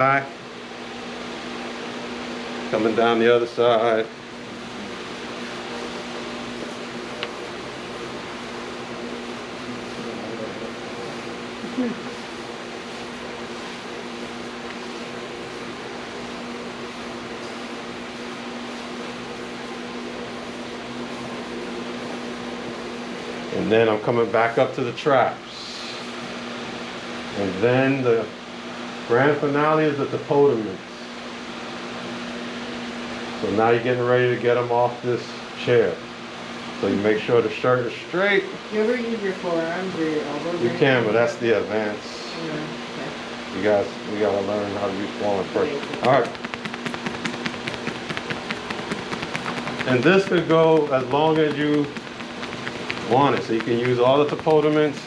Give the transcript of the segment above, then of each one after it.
back, coming down the other side. And then I'm coming back up to the traps. And then the grand finale is the topotoments. So now you're getting ready to get them off this chair. So you make sure the shirt is straight. You ever use your forearms or your elbows? You can, but that's the advance. Yeah, okay. You guys, we gotta learn how to use forearm first. All right. And this could go as long as you want it. So you can use all the topotoments,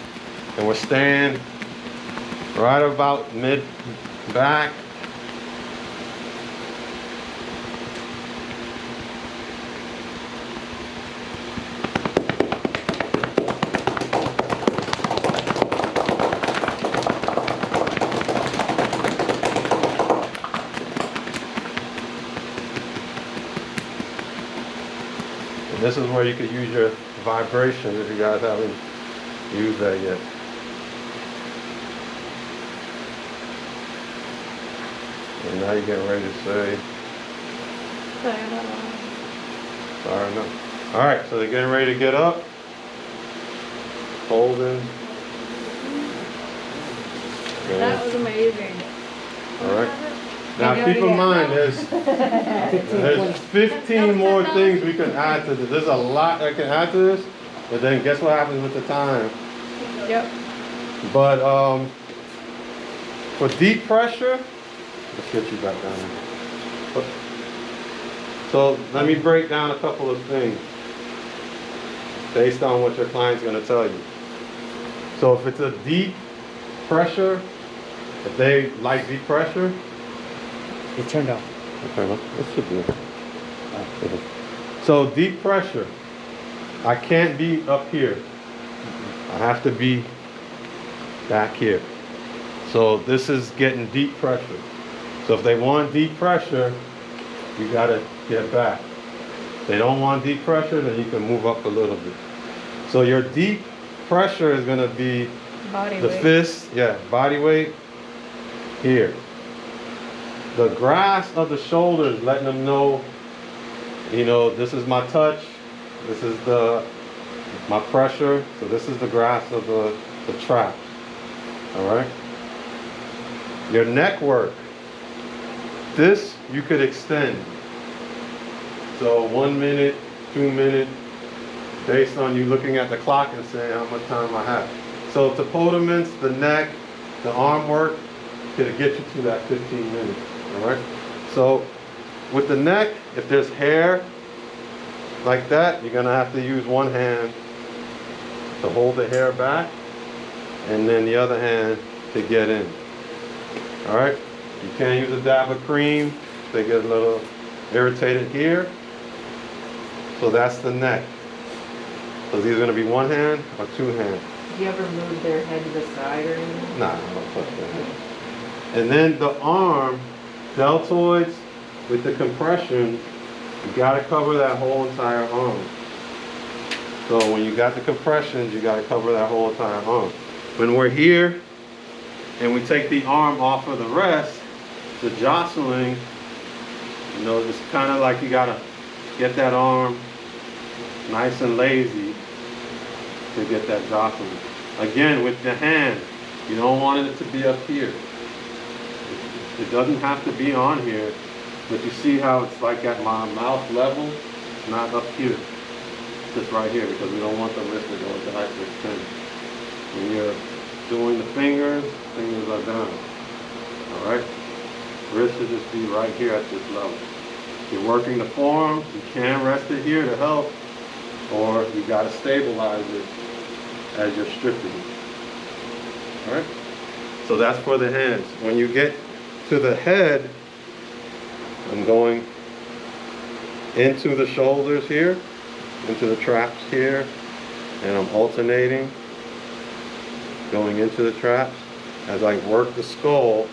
and we're staying right about mid back. This is where you could use your vibration if you guys haven't used that yet. And now you're getting ready to say, sorry, no. All right, so they're getting ready to get up. Holding. Okay. That was amazing. All right. Now keep in mind, there's 15 more things we can add to this. There's a lot that can add to this, but then guess what happens with the time? Yep. But for deep pressure, let's get you back down there. So let me break down a couple of things based on what your client's going to tell you. So if it's a deep pressure, if they like deep pressure, It turned off. okay, well, it should be. So deep pressure, I can't be up here. I have to be back here. So this is getting deep pressure. So if they want deep pressure, you gotta get back. If they don't want deep pressure, then you can move up a little bit. So your deep pressure is gonna be Body the weight. fist, yeah, body weight here. The grasp of the shoulders, letting them know, you know, this is my touch, this is my pressure, so this is the grasp of the trap. All right. Your neck work, this you could extend. So 1 minute, 2 minutes, based on you looking at the clock and saying how much time I have. So topotoments, the neck, the arm work, could get you to that 15 minutes. All right. So with the neck, if there's hair like that, you're gonna have to use one hand to hold the hair back, and then the other hand to get in. All right. You can't use a dab of cream. They get a little irritated here. So that's the neck. So these are gonna be one hand or two hands. Do you ever move their head to the side or anything? Nah, I don't touch that hand. And then the arm, deltoids with the compression, you gotta cover that whole entire arm. So when you got the compressions, you gotta cover that whole entire arm. When we're here and we take the arm off of the rest, the jostling, you know, it's kind of like you gotta get that arm nice and lazy to get that jostling. Again, with the hand, you don't want it to be up here. It doesn't have to be on here, but you see how it's like at my mouth level, not up here, just right here, because we don't want the wrist to go to hyperextend. When you're doing the fingers are down. All right, wrist should just be right here at this level. If you're working the forearm, you can rest it here to help, or you got to stabilize it as you're stripping it. All right, so that's for the hands. When you get to the head, I'm going into the shoulders here, into the traps here, and I'm alternating, going into the traps as I work the skull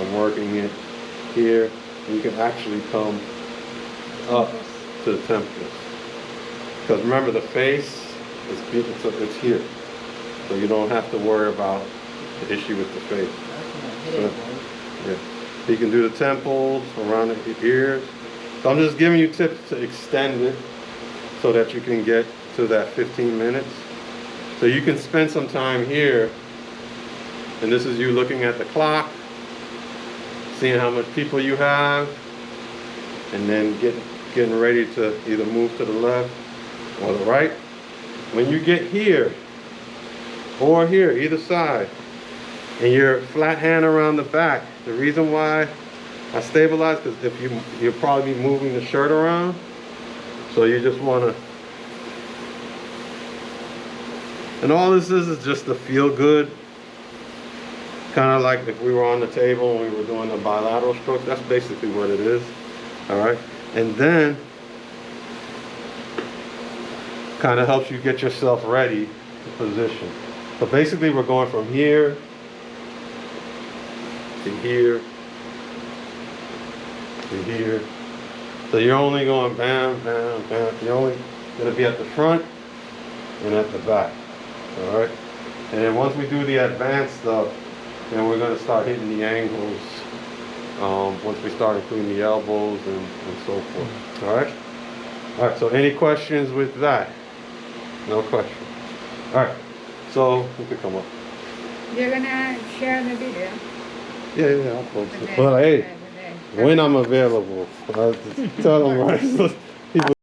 I'm working it here. And you can actually come up to the temples. Because remember, the face it's here. So you don't have to worry about the issue with the face. Yeah. You can do the temples, around the ears. So I'm just giving you tips to extend it so that you can get to that 15 minutes. So you can spend some time here, and this is you looking at the clock, seeing how much people you have, and then getting ready to either move to the left or the right. When you get here, or here, either side, and your flat hand around the back, the reason why I stabilize, because if you'll probably be moving the shirt around, so you just want to, and all this is just to feel good, kind of like if we were on the table and we were doing the bilateral strokes. That's basically what it is. All right, and then kind of helps you get yourself ready to position. So basically we're going from here to here to here. So you're only going bam, bam, bam. You're only going to be at the front and at the back. All right. And then once we do the advanced stuff, then we're going to start hitting the angles. Once we start including the elbows and so forth. All right. All right. So any questions with that? No question. All right. So you could come up. You're gonna share the video. Yeah, I'll post it. Today, Well, hey, today. when I'm available, tell them right. People